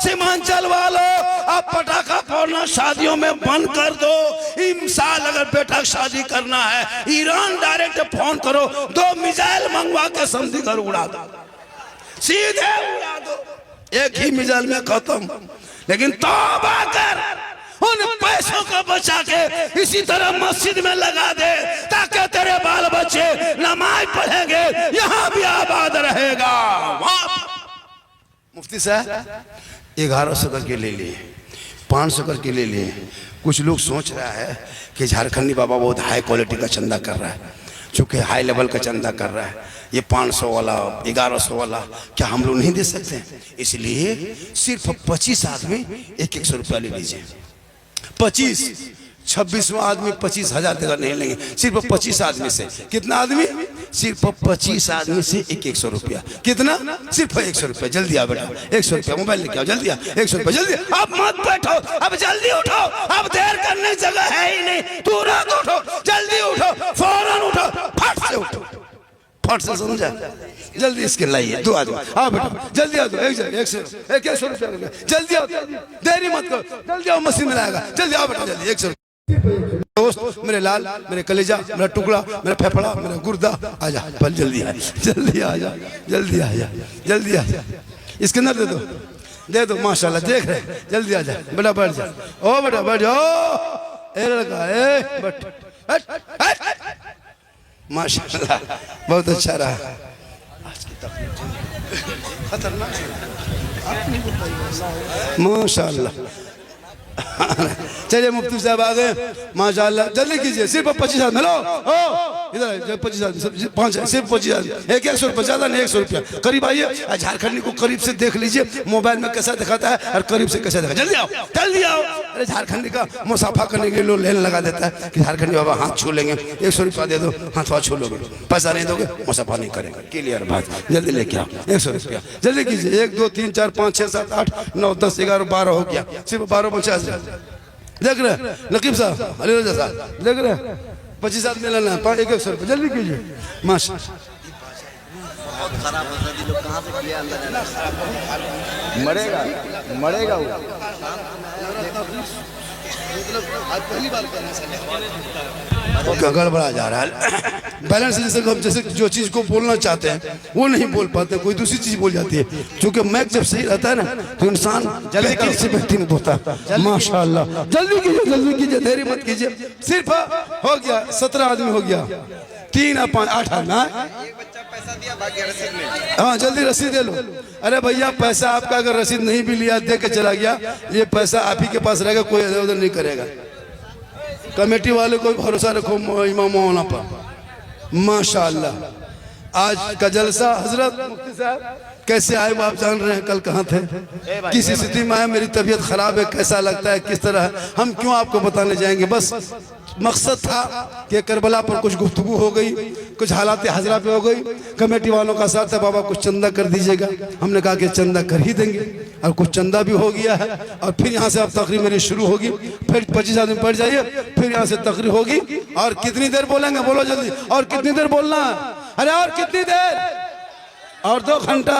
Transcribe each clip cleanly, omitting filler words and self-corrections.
सीमांचल वालों, अब पटाखा फोड़ना शादियों में बंद कर दो। इंसाल अगर बेटा शादी करना है, ईरान डायरेक्ट फोन करो, 2 मिसाइल मंगवा के समझी घर उड़ा दो, सीधे उड़ा दो, एक ही मिसाइल में खत्म। लेकिन तौबा कर, उन पैसों को बचा के इसी तरह मस्जिद में लगा दे, ताकि तेरे बाल बच्चे नमाज पढ़ेंगे, यहाँ भी आबाद रहेगा। मुफ्ती साहब 1100 करके ले लिए, 500 करके ले लिए। कुछ लोग सोच रहा है कि झारखंडी बाबा बहुत हाई क्वालिटी का चंदा कर रहा है, चूंकि हाई लेवल का चंदा कर रहा है। ये 500 वाला 1100 वाला क्या हम लोग नहीं दे सकते? इसलिए सिर्फ 25 आदमी 100 रुपया ले लीजिए। 25 26वां आदमी 25,000 देगा, नहीं लेंगे। सिर्फ 25 आदमी से, कितना आदमी? सिर्फ 25 आदमी से 100 रुपया। कितना? सिर्फ 100 रुपया। जल्दी आओ बेटा, 100 रुपया मोबाइल लेके आओ, जल्दी आओ, 100 रुपया जल्दी। अब मत बैठो, अब जल्दी उठो, अब देर करने की जगह है ही नहीं। तुरंत उठो, जल्दी उठो, फौरन उठो, फट से उठो, फट से, समझा? जल्दी इसके लाइए 2 आदमी। आओ बेटा जल्दी आओ, 100 रुपया जल्दी आओ, देरी मत करो, जल्दी आओ, मशीन में लाएगा, जल्दी आओ बेटा, जल्दी 100। दोस्त मेरे लाल, मेरे कलेजा, मेरा टुकड़ा, मेरा फेफड़ा, मेरा गुर्दा, आजा पल, जल्दी आ, जल्दी आ जा, जल्दी आ जा, जल्दी आ जा। इसके अंदर दे दो, दे दो, माशाल्लाह देख रहे, जल्दी आ जा बेटा, बैठ जा। ओ बेटा बैठ जाओ, ए लड़का, ए बैठ, माशाल्लाह बहुत अच्छा रहा। आज की तकलीफ खतरनाक माशाल्लाह। चलिए मुफ्ती साहब आ गए, माशाल्लाह, जल्दी कीजिए। सिर्फ 25 आदमी, हेलो ओ इधर 25 आदमी, 5 सिर्फ 25 आदमी, 100 रुपया, ज्यादा नहीं, 100 रुपया। करीब आइए, झारखंडी को करीब से देख लीजिए, मोबाइल में कैसा दिखाता है और करीब से कैसा दिखा। जल्दी आओ, जल्दी आओ। अरे झारखंडी का मुसाफा करने के लिए लोग लाइन लगा देता है कि झारखंडी बाबा हाथ छू लेंगे, 100 रुपया दे दो, हाथ छू लोगे, पैसा नहीं दोगे मुसाफा नहीं करेंगे। क्लियर बात, जल्दी लेके आओ 100 रुपया, जल्दी कीजिए। 1 2 3 4 5 6 7 8 9 10 11 12 हो गया, सिर्फ 12 देख रहे नकीब साहब, अली रजा साहब, देख रहे 25 आदमी लेना है, 100 रुपये, जल्दी कीजिए। माशा मरेगा, मरेगा वो। गड़बड़ा जा रहा है बैलेंस। जैसे जो चीज को बोलना चाहते हैं वो नहीं बोल पाते, कोई दूसरी चीज बोल जाती है। क्योंकि मैक जब सही रहता है ना तो इंसान जल्दी किसी व्यक्ति में होता है। माशाल्लाह, जल्दी कीजिए, जल्दी कीजिए, देरी मत कीजिए। सिर्फ हो गया 17 आदमी हो गया, 3 और 5 8 आदमी। हाँ जल्दी रसीद दे लो। अरे भैया पैसा आपका अगर रसीद नहीं भी लिया, दे के चला गया, ये पैसा आप ही के पास रहेगा, कोई इधर उधर नहीं करेगा। कमेटी वाले को भरोसा रखो इमाम मौलाना पर। माशाअल्लाह आज का जलसा, हजरत मुफ्ती साहब कैसे आए वो आप जान रहे हैं, कल कहाँ थे, किस स्थिति में आए, मेरी तबीयत खराब है, कैसा लगता है, किस तरह है, हम क्यों आपको बताने जाएंगे। बस मकसद था कि करबला पर कुछ गुफ्तगू हो गई, कुछ हालात हजरा पे हो गई, कमेटी वालों का साथ है, बाबा कुछ चंदा कर दीजिएगा। हमने कहा कि चंदा कर ही देंगे, और कुछ चंदा भी हो गया है। और फिर यहाँ से अब तकरीर मेरी शुरू होगी, फिर 25 आदमी पढ़ जाइए, फिर यहाँ से तकरीर होगी। और कितनी देर बोलेंगे, बोलो जल्दी, और कितनी देर बोलना है? अरे और कितनी देर? और 2 घंटा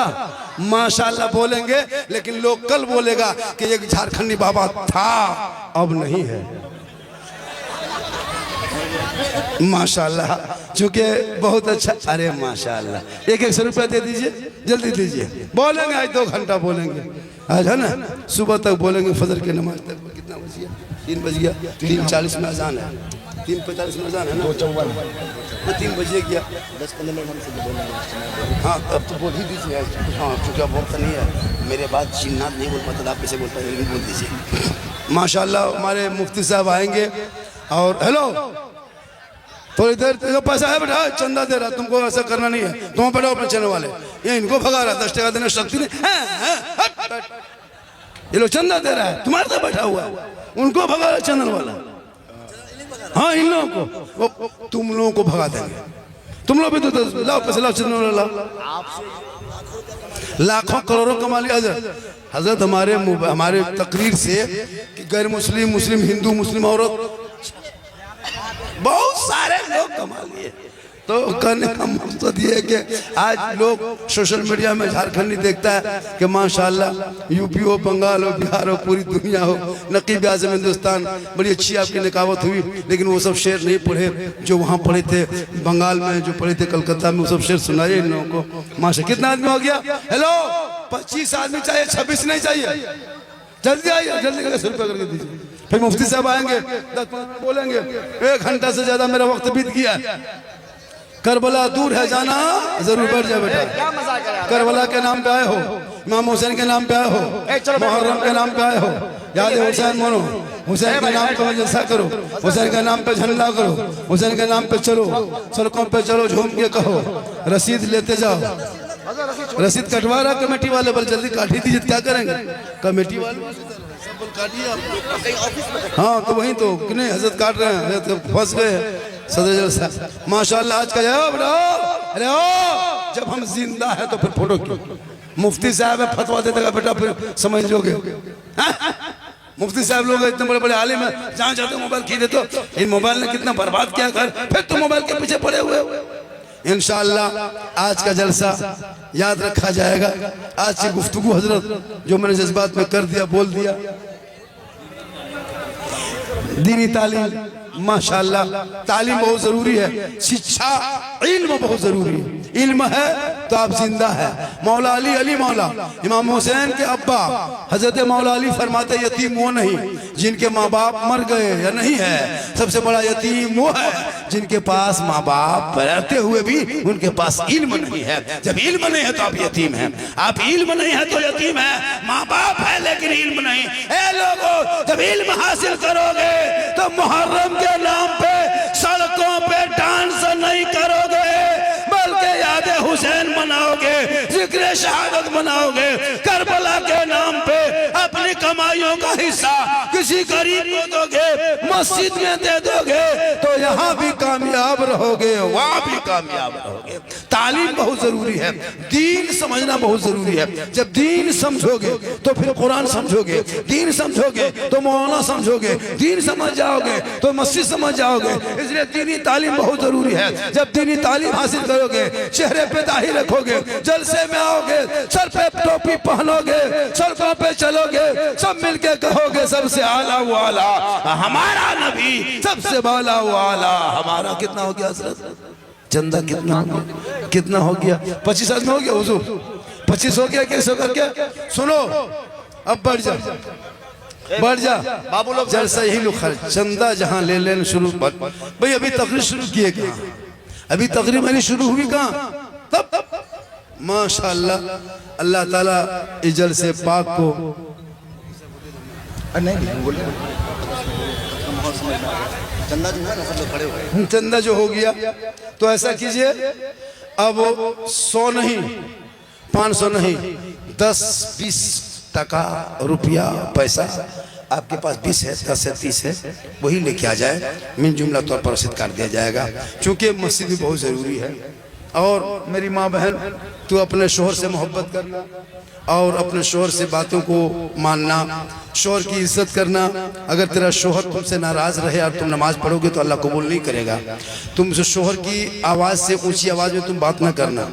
माशाल्लाह बोलेंगे। लेकिन लोग कल बोलेगा कि एक झारखंडी बाबा था, अब नहीं है। माशाल्लाह, चूंकि बहुत अच्छा। अरे माशाल्लाह, 100 रुपया दे दीजिए, जल्दी दीजिए। बोलेंगे आज 2 घंटा बोलेंगे, आज है ना, सुबह तक बोलेंगे, फजर की नमाज तक। कितना बज गया? 3 बज गया, 3:40 में अजान है, 3:45 में अजान है ना, 3 बजे गया, 10-15 मिनट हमसे बोलेंगे। हाँ अब तो बोल ही दीजिए। हाँ चूँकि अब वक्त नहीं है, मेरे बाद चिन्नात नहीं बोल पाता, आप कैसे बोल पाए, बोल दीजिए। माशाल्लाह हमारे मुफ्ती साहब आएंगे। और हेलो, थोड़ी देर तो पैसा है बेटा, चंदा दे रहा, तुमको ऐसा करना नहीं है, तुम बैठो अपने चैनल वाले, ये इनको भगा रहा, 10 टका देने शक्ति नहीं। ये लोग चंदा दे रहा है, तुम्हारे साथ बैठा हुआ है, उनको भगा रहा चैनल वाला। हाँ इन लोगों को, तुम लोगों को भगा देंगे। तुम लोग भी तो लाओ पैसे, लाओ चैनल वाला, लाखों करोड़ों कमा लिया हजरत। हमारे तकरीर से कि गैर मुस्लिम, मुस्लिम, हिंदू, मुस्लिम औरत, बहुत सारे लोग कमा लिए। तो कहने का मकसद ये है कि आज लोग सोशल मीडिया में झारखंडी देखता है कि माशाल्लाह यूपी हो, बंगाल हो, बिहार हो, पूरी दुनिया हो, नकीब आज़म हिंदुस्तान, बड़ी अच्छी आपकी निकावत हुई, लेकिन वो सब शेर नहीं पढ़े जो वहाँ पढ़े थे बंगाल में, जो पढ़े थे कलकत्ता में, वो सब शेर सुनाइए इन लोगों को। माशा कितना आदमी हो गया? हेलो 25 आदमी चाहिए, 26 नहीं चाहिए। जल्दी आइए, जल्दी करके 100 रुपये करके दीजिए। फिर मुफ्ती साहब आएंगे, 10 मिनट बोलेंगे, 1 घंटा से ज्यादा मेरा वक्त बीत गया। करबला दूर है जाना, जरूर बैठ जाए बेटा। करबला के नाम पे आए हो, इमाम हुसैन के नाम पे आए हो, मुहर्रम के नाम पे आए हो, याद हुसैन मानो, हुसैन के नाम पे जलसा करो, हुसैन के नाम पे झंडा करो, हुसैन के नाम पे चलो, सड़कों पे चलो, झूम के कहो, रसीद लेते जाओ। रसीद कटवा रहा कमेटी वाले, बल जल्दी काट ही दीजिए, क्या करेंगे कमेटी वाले? हाँ तो वही तो कि नहीं, हजरत काट रहे हैं, तो फंस गए सदर जलसा। माशाल्लाह आज का जवाब, अरे ओ जब हम जिंदा है तो फिर फोटो क्यों? मुफ्ती साहब है, फतवा देते बेटा, फिर समझ लोगे। मुफ्ती साहब लोग इतने बड़े बड़े आलिम है, जहाँ जाते मोबाइल खींचे, तो इन मोबाइल ने कितना बर्बाद किया घर, फिर तो मोबाइल के पीछे पड़े हुए। इंशाअल्लाह आज का जलसा याद रखा जाएगा। आज की गुफ्तगू हजरत जो मैंने जज्बात में कर दिया, बोल दिया, दीनी तालीम माशाअल्लाह, तालीम बहुत जरूरी है, शिक्षा इल्म बहुत जरूरी है। इल्म है तो आप जिंदा है। मौला अली, अली मौला, इमाम हुसैन के अब्बा हजरत मौला अली फरमाते यतीम वो नहीं जिनके माँ बाप मर गए या नहीं है, सबसे बड़ा यतीम वो है जिनके पास माँ बाप रहते हुए भी उनके पास इल्म नहीं है। जब इल्म नहीं है तो आप यतीम हैं, आप इल्म नहीं है तो यतीम है। माँ बाप है लेकिन इल्म नहीं। ए लोगों, जब इल्म हासिल करोगे तो मुहर्रम के नाम पे सड़कों पे डांस नहीं करोगे, बल्कि याद हुसैन मनाओगे, जिक्र शहादत मनाओगे। करबला के नाम पे अपनी कमाइयों का हिस्सा किसी गरीब को दोगे, मस्जिद में दे दोगे, तो यहाँ भी कामयाब रहोगे, वहाँ भी कामयाब रहोगे। तालीम बहुत जरूरी है, दीन समझना बहुत जरूरी है। जब दीन समझोगे तो फिर कुरान समझोगे, दीन समझोगे तो मौलाना समझोगे, दीन समझ जाओगे तो मस्जिद समझ जाओगे। इसलिए दीनी तालीम बहुत जरूरी है। जब दीनी तालीम हासिल करोगे, चेहरे पे दाढ़ी रखोगे, जलसे में आओगे, सर पे टोपी पहनोगे, सड़कों पे चलोगे, सब मिलके कहोगे सबसे आला वो आला हमारा नबी, सबसे बाला वो आला हमारा। कितना हो गया हजरत? चंदा कितना हो गया? कितना हो गया? 25 आदमी हो गया हुजूर, 25 हो गया। कैसे करके सुनो, अब बढ़ जा, बढ़ जा बाबू लोग, जलसा यही लोग खर्च, चंदा जहाँ ले लेना शुरू। भाई अभी तकरीर शुरू किए कहाँ? अभी तकरीर मेरी शुरू हुई कहाँ? तब माशाअल्लाह अल्लाह ताला इस जलसे पाक को चंदा जो हो गया तो ऐसा कीजिए, अब 100 नहीं, 500 नहीं, 10-20 टका रुपया पैसा आपके पास 20 है, 10 है, 30 है, वही लेके आ जाए, मिन जुमला तौर पर रसीद काट दिया जाएगा। क्योंकि मस्जिद भी बहुत ज़रूरी है। और मेरी माँ बहन, तू अपने शोहर से मोहब्बत करना और अपने शोहर से बातों को मानना, शोहर की इज्जत करना। अगर तेरा शोहर तुमसे नाराज़ रहे और तुम नमाज पढ़ोगे तो अल्लाह कबूल नहीं करेगा। तुम शोहर की आवाज़ से, ऊंची आवाज़ में तुम बात ना करना,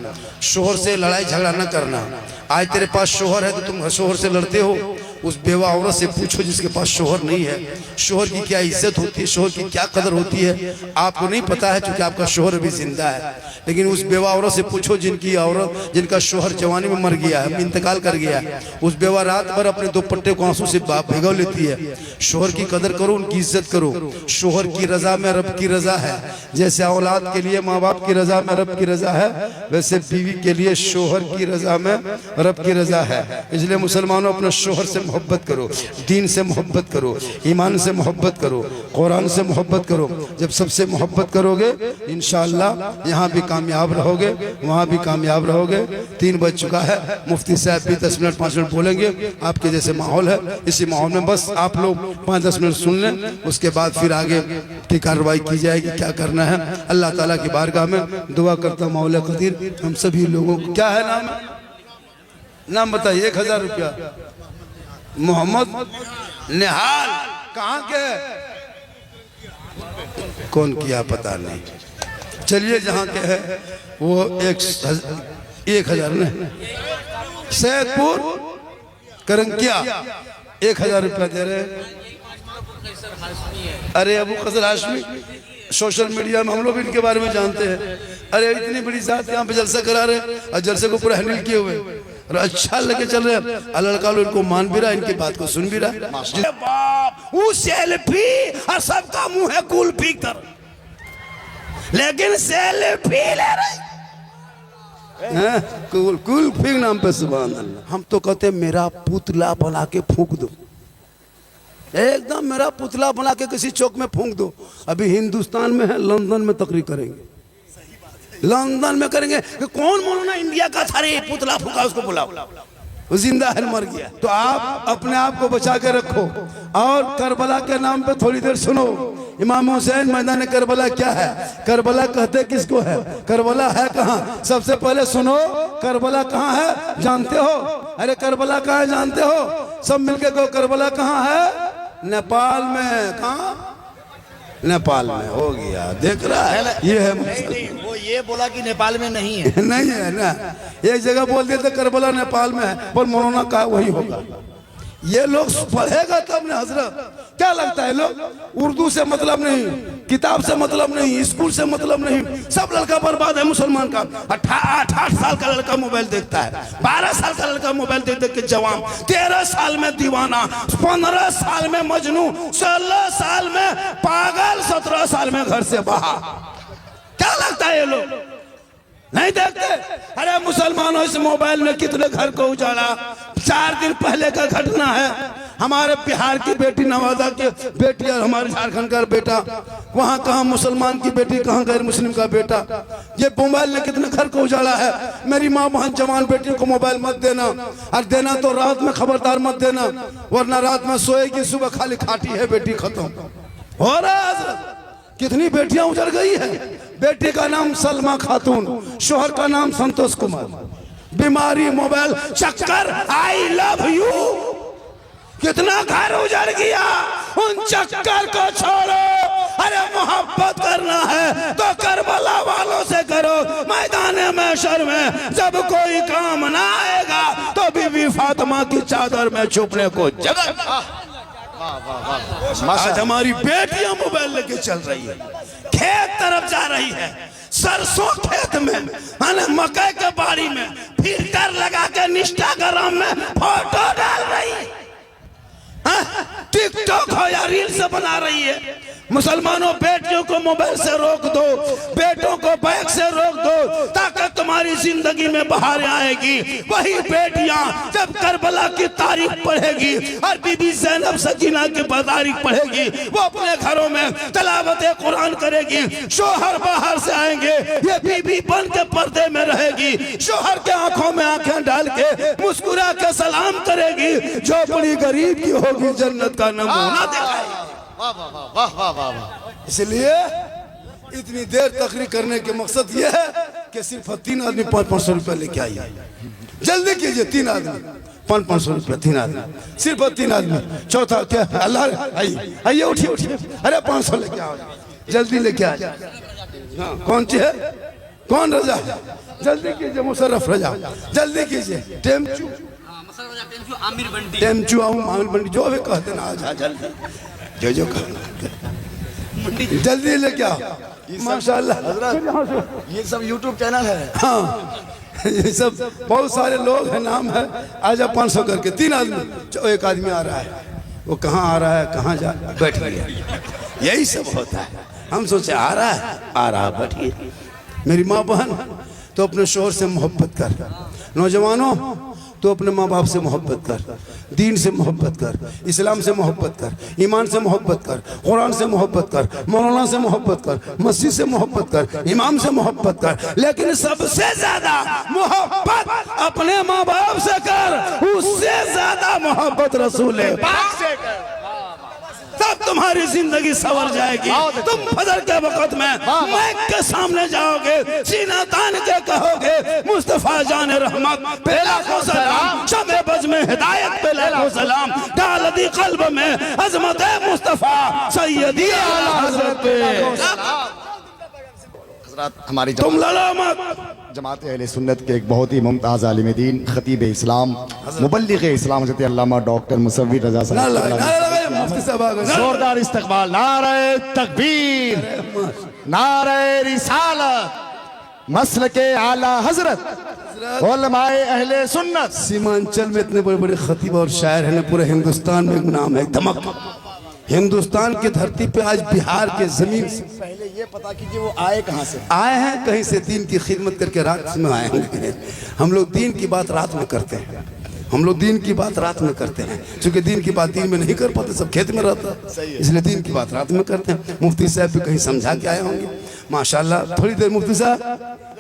शोहर से लड़ाई झगड़ा ना करना। आज तेरे पास शोहर है तो तुम शोहर से लड़ते हो, उस बेवा औरत से पूछो जिसके पास शोहर नहीं है, शोहर की क्या इज्जत होती है, शोहर की क्या कदर होती है। आपको नहीं पता है क्योंकि आपका शोहर अभी जिंदा है, लेकिन उस बेवा औरत से पूछो जिनका शोहर जवानी में मर गया है, इंतकाल कर गया है। उस बेवा रात भर अपने दुपट्टे को आंसू से भिगो लेती है। शोहर की कदर करो, उनकी इज्जत करो। शोहर की रजा में रब की रजा है। जैसे औलाद के लिए माँ बाप की रजा में रब की रजा है, वैसे बीवी के लिए शोहर की रजा में रब की रजा है। इसलिए मुसलमानों अपने शोहर से मोहब्बत करो, दीन से मोहब्बत करो, ईमान से मोहब्बत करो, कुरान से मोहब्बत करो। जब सबसे मोहब्बत करोगे इंशाअल्लाह यहाँ भी कामयाब रहोगे, वहाँ भी कामयाब रहोगे। 3 बज चुका है, मुफ्ती साहब भी 10 मिनट 5 मिनट बोलेंगे। आपके जैसे माहौल है, इसी माहौल में बस आप लोग 5-10 मिनट सुन लें, उसके बाद फिर आगे की कार्रवाई की जाएगी, क्या करना है। अल्लाह ताला की बारगाह में दुआ करता मौला कदीर हम सभी लोगों को। क्या है नाम? नाम बताइए। 1000 रुपया। मोहम्मद निहाल। कहाँ के? कौन किया पता नहीं। चलिए जहाँ के है वो 1,000 ने सैदपुर करंकिया 1,000 रुपया दे रहे हैं। अरे अबू कैसर हाशमी सोशल मीडिया में हम लोग इनके बारे में जानते हैं। अरे इतनी बड़ी जात यहाँ पे जलसा करा रहे और जलसे को पूरा हैंडल किए हुए और अच्छा लगे चल रहे हैं। लड़का लोग इनको मान भी रहा, इनकी बात को सुन भी रहा। बाप वो सेल्फी और सबका मुंह है कुल्फी की तरह, लेकिन सेल्फी ले रहे कुल्फी नाम पे। सुभान अल्लाह। हम तो कहते मेरा पुतला बना के फूंक दो, एकदम मेरा पुतला बना के किसी चौक में फूंक दो। अभी हिंदुस्तान में है, लंदन में तकरीर करेंगे, लंदन में करेंगे कि कौन मौलाना इंडिया का था रे, पुतला फूंका उसको बुलाओ, वो जिंदा है मर गया। तो आप अपने आप को बचा के रखो और करबला के नाम पे थोड़ी देर सुनो। इमाम हुसैन मैदान करबला क्या है, करबला कहते किसको है, करबला है कहाँ, सबसे पहले सुनो करबला कहाँ है जानते हो। अरे करबला कहाँ है जानते हो, सब मिलके कहो करबला कहाँ है, नेपाल में। कहाँ, नेपाल में। हो गया, देख रहा है ये है। नहीं, वो ये बोला कि नेपाल में नहीं है। नहीं है ना, एक जगह बोल देते करबला नेपाल में है, पर मौलाना कहा वही होगा। ये लोग पढ़ेगा तब ना हजरत। क्या लगता है लोग उर्दू से मतलब नहीं, किताब से मतलब नहीं, स्कूल से मतलब नहीं, सब लड़का बर्बाद है मुसलमान का। 8 साल का लड़का मोबाइल देखता है, 12 साल का लड़का मोबाइल देख देख के जवान, 13 साल में दीवाना, 15 साल में मजनू, 16 साल में पागल, 17 साल में घर से बाहर। क्या लगता है ये लोग नहीं देखते? अरे मुसलमानों इस मोबाइल में कितने घर को उजाड़ा। 4 दिन पहले का घटना है, हमारे बिहार की बेटी, नवादा की बेटी और हमारे झारखंड का बेटा, वहाँ कहाँ मुसलमान की बेटी, कहाँ गैर मुस्लिम का बेटा। ये मोबाइल ने कितने घर को उजाड़ा है। मेरी माँ बहन जवान बेटियों को मोबाइल मत देना, और देना तो रात में खबरदार मत देना, वरना रात में सोएगी, सुबह खाली खाटी है बेटी, खत्म हो रहा है। कितनी बेटियां उजड़ गई है। बेटी का नाम सलमा खातून, शोहर का नाम संतोष कुमार। बीमारी मोबाइल चक्कर, आई लव यू, कितना घर उजड़ गया। उन चक्कर को छोड़ो, अरे मोहब्बत करना है तो करबला वालों से करो। मैदान महशर में जब कोई काम ना आएगा तो बीबी फातिमा की चादर में छुपने को जगह। आज हमारी बेटियां मोबाइल लेके चल रही है, खेत तरफ जा रही है, सरसों खेत में, मकई के बाड़ी में फिल्टर लगा के इंस्टाग्राम में फोटो डाल रही है, टिकटॉक हो या रील्स बना रही है। मुसलमानों बेटियों को मोबाइल से रोक दो, बेटों को बैग से रोक दो, ताकि तुम्हारी जिंदगी में बहार आएगी। वही बेटियां जब करबला की तारीख पढ़ेगी और बीबी ज़ैनब सकीना की तारीख पढ़ेगी, वो अपने घरों में तिलावत कुरान करेगी, शोहर बाहर से आएंगे, ये बीबी बन के पर्दे में रहेगी, शोहर के आंखों में आंखें डाल के मुस्कुरा के सलाम करेगी, झोपड़ी गरीब की होगी, जन्नत का नमूना दिखाएगी। इसलिए इतनी देर तकरीर करने के मकसद ये है कि सिर्फ 3 आदमी 500 रुपया लेके आइए। जल्दी कीजिए, 3 आदमी 500 रुपया, 3 आदमी, सिर्फ 3 आदमी। चौथा क्या, अल्लाह आइए, उठिए उठिए, अरे 500 लेके आओ, जल्दी लेके आ जाए। हाँ, कौन ची है, कौन रजा है, जल्दी कीजिए, मुशर्रफ रजा, जल्दी कीजिए। टेमचू आमिर बंडी, जो भी कहते ना, आ जल्दी, जो जल्दी लेके आओ। माशाल्लाह ये सब यूट्यूब चैनल है। हाँ, ये सब बहुत सारे लोग हैं, नाम है। आजा 500 करके 3 आदमी, एक आदमी आ रहा है, वो कहाँ आ रहा है, कहाँ जा, बैठ गया। यही सब होता है। हम सोचे आ रहा है, बैठिए। मेरी माँ बहन तो अपने शोहर से मोहब्बत कर, नौजवानों तो अपने माँ बाप से मोहब्बत कर, दीन से मोहब्बत कर, इस्लाम से मोहब्बत कर, ईमान से मोहब्बत कर, कुरान से मोहब्बत कर, मौलाना से मोहब्बत कर, मस्जिद से मोहब्बत कर, इमाम से मोहब्बत कर, लेकिन सबसे ज्यादा मोहब्बत अपने माँ बाप से कर, उससे ज्यादा मोहब्बत रसूल पाक से कर, तब तुम्हारी जिंदगी संवर जाएगी। तुम फजर के वक्त में माइक के सामने जाओगे, सीना तान के कहोगे, मुस्तफा जान रहमत पे लाखों सलाम, शमे बज में हिदायत पे लाखों सलाम, डाल दी कल्ब में अजमत मुस्तफा सैयदी आला हजरत पे। हजरत हमारी तुम लड़ो मत। जमात अहले सुन्नत के एक बहुत ही मुमताज़ आलिम दीन खतीब इस्लाम मुबल्लिग़ इस्लाम हज़रत अल्लामा डॉक्टर मुसव्विर रज़ा ना साहब लगा मुफ्ती साहब आ गए। जोरदार इस्तकबाल, नारे तकबीर, नारे रिसालत, मसलके आला हजरत उलमाए अहले सुन्नत। सीमांचल में इतने बड़े बड़े खतीब और शायर हैं, पूरे हिंदुस्तान में एक नाम है धमक। हिंदुस्तान की धरती पे आज बिहार के जमीन से पहले ये पता कीजिए वो आए कहाँ से। आए हैं, कहीं से दीन की खिदमत करके रात में आए हैं। हम लोग दीन की बात रात में करते हैं, हम लोग दीन की बात रात में करते हैं, क्योंकि दीन की बात दिन में नहीं कर पाते, सब खेत में रहता है, इसलिए दीन की बात रात में करते हैं। मुफ्ती साहब भी कहीं समझा के आए होंगे माशाल्लाह। थोड़ी देर मुफ्ती साहब,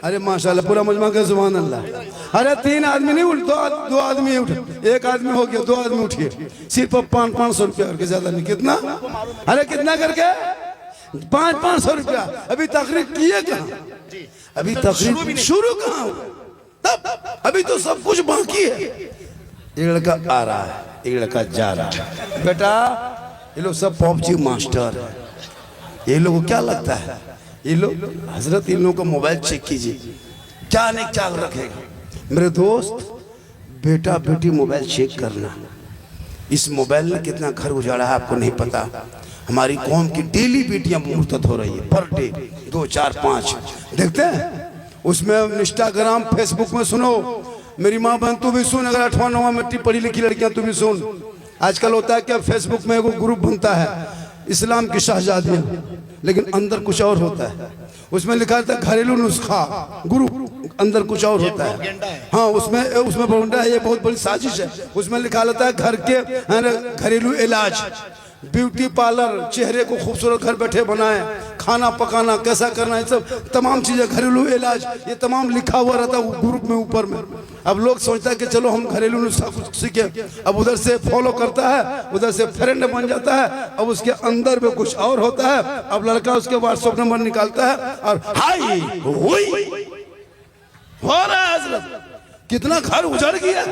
अरे माशाल्लाह पूरा मजमा के सुभान अल्लाह। अरे 3 आदमी नहीं उठ, दो आदमी उठ, 1 आदमी हो गया, 2 आदमी उठिए, सिर्फ 500 रुपया करके, ज्यादा नहीं। कितना? अरे कितना करके? 500 रुपया। अभी तकरीर किए कहाँ? अभी तकरीर शुरू कहाँ हुआ? तब अभी तो सब कुछ बाकी है। एक लड़का आ रहा है, एक लड़का जा रहा है। बेटा ये लोग सब पबजी मास्टर है। ये लोगों को क्या लगता है? ये लोग हजरत, इन लोगों का मोबाइल चेक कीजिए, क्या नहीं क्या रखेगा। मेरे दोस्त, बेटा बेटी मोबाइल चेक करना। इस मोबाइल ने कितना घर उजाड़ा है आपको नहीं पता। हमारी कौम की डेली बेटियां मुर्तद हो रही है, पर डे 2 4 5 देखते हैं। उसमें इंस्टाग्राम फेसबुक में सुनो, मेरी माँ बहन तू भी सुन, अगर 8वां 9वां में पढ़ी लिखी लड़कियां तू भी सुन। आजकल होता है क्या, फेसबुक में एगो ग्रुप बनता है इस्लाम की शहजादियां, लेकिन अंदर कुछ और होता है। उसमें लिखा रहता है घरेलू नुस्खा, ग्रुप अंदर कुछ और होता है। हाँ, उसमें प्रोपेगेंडा है, ये बहुत बड़ी साजिश है। उसमें लिखा रहता है घर के घरेलू इलाज, ब्यूटी पार्लर, चेहरे को खूबसूरत घर बैठे बनाए, खाना पकाना कैसा करना, ये सब तमाम चीजें, घरेलू इलाज, ये तमाम लिखा हुआ रहता है ग्रुप में ऊपर में। अब लोग सोचता है कि चलो हम घरेलू नुस्खा कुछ सीखे, अब उधर से फॉलो करता है, उधर से फ्रेंड बन जाता है, अब उसके अंदर में कुछ और होता है। अब लड़का उसके व्हाट्सएप नंबर निकालता है और हाय हो रहा है हजरत, कितना घर उजड़ गया।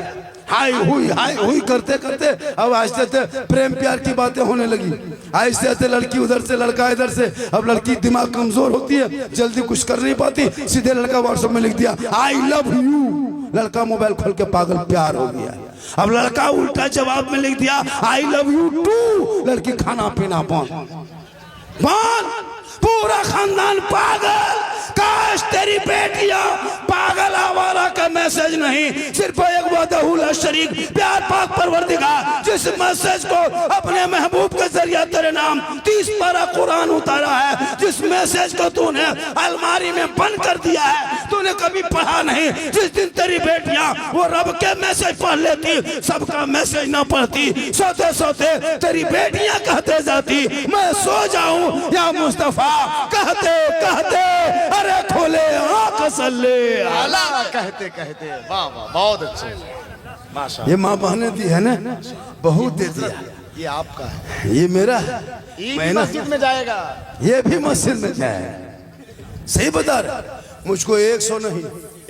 हाय हुई करते करते अब आहिस्ते आहिस्ते प्रेम प्यार की बातें होने लगी। आहिस्ते आहिस्ते लड़की उधर से, लड़का इधर से। अब लड़की दिमाग कमजोर होती है, जल्दी कुछ कर नहीं पाती, सीधे लड़का व्हाट्सएप में लिख दिया आई लव यू। लड़का मोबाइल खोल के पागल प्यार हो गया। अब लड़का उल्टा जवाब में लिख दिया आई लव यू टू। लड़की खाना पीना बंद, पूरा खानदान पागल। काश तेरी बेटियां पागल आवारा का मैसेज नहीं, सिर्फ एक वदहुल शरीक प्यार पाक परवरदिगार जिस मैसेज को अपने महबूब के जरिए तेरे नाम 30 पारा कुरान उतारा है, जिस मैसेज को तूने अलमारी में बंद कर दिया है, तूने कभी पढ़ा नहीं। जिस दिन तेरी बेटियां वो रब के मैसेज पढ़ लेती, सबका मैसेज ना पढ़ती, सोते सोते तेरी बेटियां कहते जाती मैं सो जाऊं या मुस्तफा, कहते कहते अरे खोले आंख सल्ले आला, कहते कहते वाह वाह, बहुत अच्छे माशाअल्लाह। ये माँ बहने दी है ना, बहुत दे दिया। ये आपका है, ये मेरा है, मैं मस्जिद में जाएगा, ये भी मस्जिद में जाए। सही बता रहा, मुझको 100 नहीं,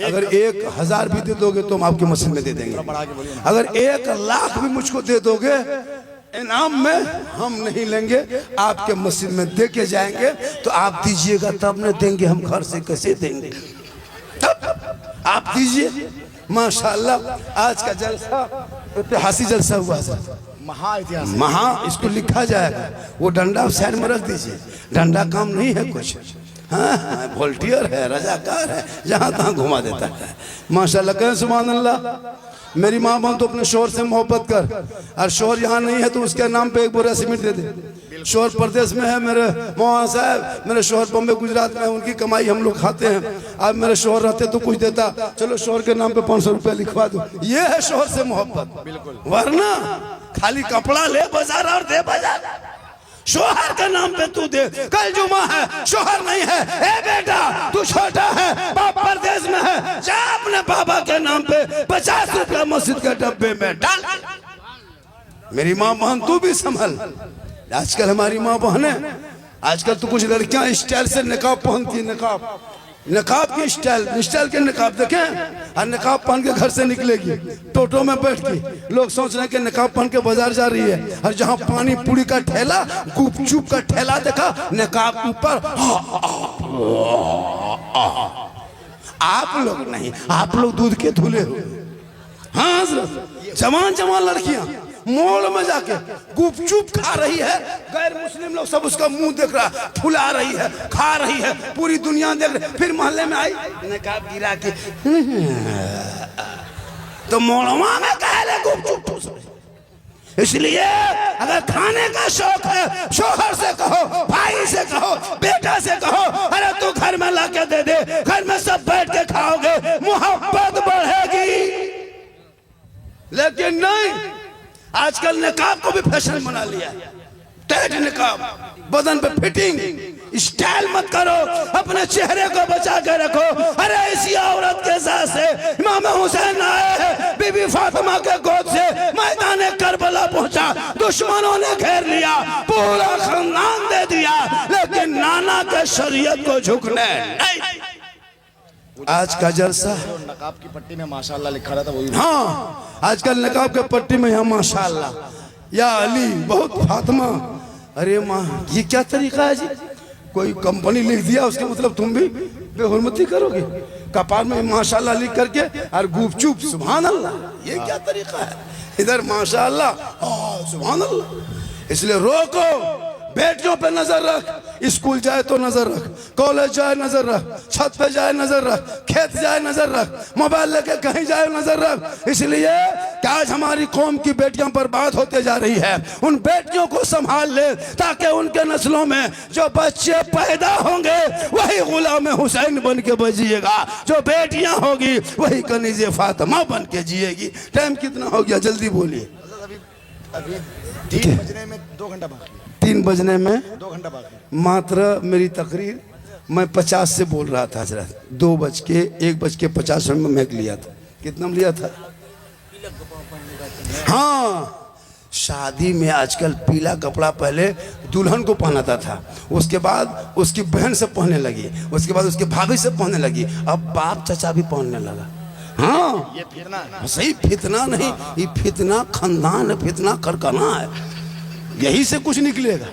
अगर 1000 भी दे दोगे तो हम आपकी मस्जिद में दे देंगे। अगर 1 लाख भी मुझको दे दोगे इनाम में, हम नहीं लेंगे, आपके मस्जिद में दे के जाएंगे। तो आप दीजिएगा तब न देंगे, हम घर से कैसे देंगे, तब आप दीजिए। माशाल्लाह आज का जलसा इतिहासी जलसा हुआ सर, महा इतिहास, इसको लिखा जाएगा। वो डंडा साइड में रख दीजिए, डंडा काम नहीं है कुछ। हाँ, वॉलंटियर है, रजाकार है, जहाँ तहाँ घुमा देता है। माशाल्लाह कहें सुभान अल्लाह। मेरी माँ बहन तो अपने शोहर से मोहब्बत कर, और शोहर यहाँ नहीं है तो उसके नाम पे 1 बोरा सीमेंट दे दे। शोहर प्रदेश में है, मेरे मौलाना साहब, मेरे शोहर बम्बे गुजरात में, उनकी कमाई हम लोग खाते हैं। अब मेरे शोहर रहते तो कुछ देता, चलो शोहर के नाम पे 500 रुपया लिखवा दो। ये है शोहर से मोहब्बत, बिल्कुल। वरना खाली कपड़ा ले बाजार और दे बाजार, शोहर के नाम पे तू दे। कल जुमा है, शोहर नहीं है, ए बेटा तू छोटा है, बाप परदेश में है, जा अपने बाबा के नाम पे 50 रुपया मस्जिद के डब्बे में डाल। मेरी माँ बहन तू भी संभल। आजकल हमारी माँ बहन है, आजकल तो कुछ लड़कियां स्टाइल से निकाब पहनती, नकाब की स्टाइल के नकाब देखें, और नकाब पहन के घर से निकलेगी टोटो में बैठ के। लोग सोच रहे हैं कि नकाब पहन के बाजार जा रही है, और जहाँ पानी पूरी का ठेला, गुपचुप का ठेला देखा, नकाब ऊपर आप लोग नहीं, आप लोग दूध के धुले हो। हाँ हजरत, जवान जवान लड़कियां मोड़ में जाके गुपचुप खा रही है, गैर मुस्लिम लोग सब उसका मुंह देख रहा, फुला रही है, खा रही है, पूरी दुनिया देख रही। फिर मोहल्ले में आई, नकाब गिरा के तो मोड़वा में कहले गुपचुप ठूस रही। इसलिए अगर खाने का शौक है, शोहर से कहो, भाई से कहो, बेटा से कहो, अरे तू घर में लाके दे दे, घर में सब बैठ के खाओगे, मोहब्बत बढ़ेगी। लेकिन नहीं, आजकल निकाब को भी फैशन बना लिया है। टाइट निकाब, बदन पे फिटिंग, स्टाइल मत करो, अपने चेहरे को बचा के रखो। अरे इसी औरत के साथ से इमाम हुसैन आए हैं, बीबी फातिमा के गोद से मैदान करबला पहुंचा, दुश्मनों ने घेर लिया, पूरा खानदान दे दिया, लेकिन नाना के शरीयत को झुकने नहीं। आज का जलसा नकाब की पट्टी में माशाल्लाह लिखा रहा था, वही। हाँ, आजकल नकाब के पट्टी में यहाँ माशाल्लाह, या अली बहुत फातिमा। अरे माँ, ये क्या तरीका है जी? कोई कंपनी लिख दिया, उसके मतलब तुम भी बेहुरमती करोगे? कपार में माशाल्लाह लिख करके और गुपचुप सुभान अल्लाह, ये क्या तरीका है? इधर माशाल्लाह, सुभान अल्लाह। इसलिए रोको, बेटियों पे नजर रख, स्कूल जाए तो नजर रख, कॉलेज जाए नजर रख, छत पे जाए नजर रख, खेत जाए नजर रख, मोबाइल लेके कहीं जाए नजर रख। इसलिए कि आज हमारी कौम की बेटियां बर्बाद होते जा रही है, उन बेटियों को संभाल ले, ताकि उनके नस्लों में जो बच्चे पैदा होंगे वही गुलाम हुसैन बन के बजिएगा, जो बेटियां होगी वही कनीज़े फातिमा बन के जिएगी। टाइम कितना हो गया, जल्दी बोलिए। अभी 3 बजने में 2 घंटा बाकी है। 3 बजने में 2 घंटा बाकी। मात्र मेरी तकरीर मैं 50 से बोल रहा था हजरत, 1:50 में मैक लिया था। कितना में लिया था? हाँ, शादी में आजकल पीला कपड़ा पहले दुल्हन को पहनाता था, उसके बाद उसकी बहन से पहनने लगी, उसके बाद उसके भाभी से पहनने लगी, अब बाप चाचा भी पहनने लगा। हाँ, ये फितना है। सही, फितना नहीं, ये फितना खानदान है, फितना करखाना है, यही से कुछ निकलेगा।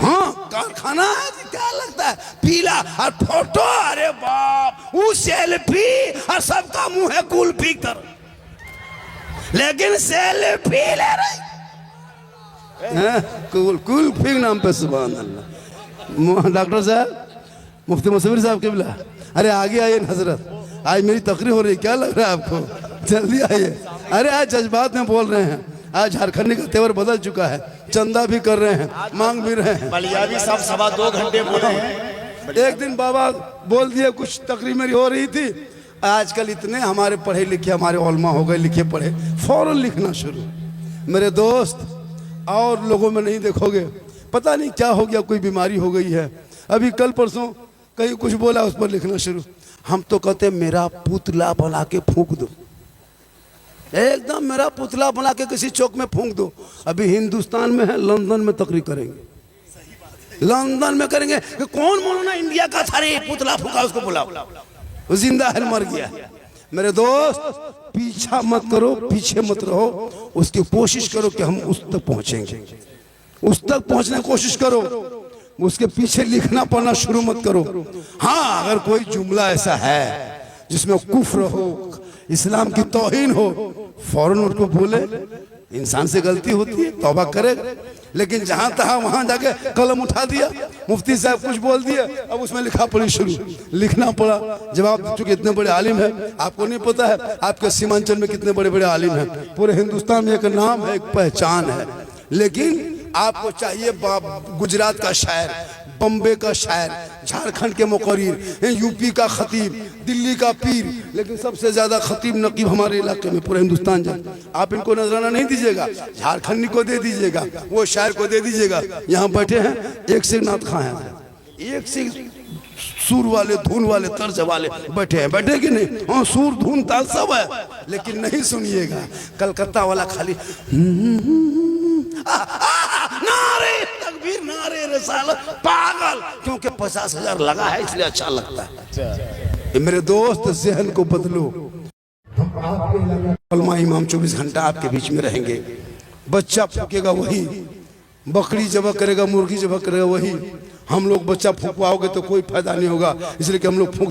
हाँ, कारखाना है। क्या लगता है पीला और फोटो? अरे बाप, वो सेल्फी और सबका मुंह है कुल्फी की तरह, लेकिन सेल्फी ले रही कुल्फी नाम पे। सुभान अल्लाह। डॉक्टर साहब, मुफ्ती मुसविर साहब किबला, अरे आगे आइए हजरत, आज मेरी तकरीर हो रही, क्या लग रहा है आपको? जल्दी आइए। अरे आज जज्बात में बोल रहे हैं, आज झारखंडी का तेवर बदल चुका है, चंदा भी कर रहे हैं, मांग भी रहे हैं। बलियावी साहब 2.25 घंटे बोले हैं। एक दिन बाबा बोल दिए, कुछ तकरीर मेरी हो रही थी। आजकल इतने हमारे पढ़े लिखे, हमारे उलमा हो गए लिखे पढ़े, फौरन लिखना शुरू। मेरे दोस्त और लोगों में नहीं देखोगे, पता नहीं क्या हो गया, कोई बीमारी हो गई है। अभी कल परसों कहीं कुछ बोला, उस पर लिखना शुरू। हम तो कहते मेरा पुतला बना के फूंक दो, एकदम मेरा पुतला बना के किसी चौक में फूंक दो। अभी हिंदुस्तान में है, लंदन में तकरीर करेंगे, लंदन में करेंगे कि कौन मौलाना इंडिया का था रे, पुतला फूंका, उसको बुलाओ, वो जिंदा है मर गया। मेरे दोस्त, पीछा मत करो, पीछे मत रहो, उसकी कोशिश करो कि हम उस तक पहुंचेंगे, उस तक पहुंचने की कोशिश करो, उसके पीछे लिखना पढ़ना शुरू मत करो। हाँ, अगर कोई जुमला ऐसा है जिसमें कुफ्र हो, इस्लाम की तौहीन हो, फौरन उसको बोले। इंसान से गलती होती है, तौबा करेगा, लेकिन जहां तहा वहां जाके कलम उठा दिया, मुफ्ती साहब कुछ बोल दिया, अब उसमें लिखा पढ़ी शुरू, लिखना पड़ा। जवाब, चूंकि इतने बड़े आलिम हैं, आपको नहीं पता है आपके सीमांचल में कितने बड़े बड़े आलिम हैं, पूरे हिंदुस्तान में एक नाम है, एक पहचान है। लेकिन आपको चाहिए गुजरात का शायर, बम्बे का शायर, झारखंड के मुकर्रिर, यूपी का खतीब, दिल्ली का पीर, लेकिन सबसे ज्यादा खतीब नकीब हमारे इलाके में पूरे हिंदुस्तान जाए। आप इनको नजराना नहीं दीजिएगा, झारखंडी को दे दीजिएगा, वो शायर को दे दीजिएगा। यहाँ बैठे हैं, एक से नात खां हैं, एक से सुर वाले, धुन वाले, तर्ज वाले बैठे हैं, बैठे कि नहीं? हाँ, सुर धुन ताल सब है, लेकिन नहीं सुनिएगा। कलकत्ता वाला खाली नारे तकबीर, नारे रिसालत, पागल, क्योंकि 50,000 लगा है इसलिए अच्छा लगता है। मेरे दोस्त, ज़हन को बदलो। उलमा इमाम 24 घंटा आपके बीच में रहेंगे। बच्चा फूकेगा वही, बकरी जबा करेगा, मुर्गी जबा करेगा वही। हम लोग बच्चा फूकवाओगे तो कोई फायदा नहीं होगा, इसलिए कि हम लोग फूक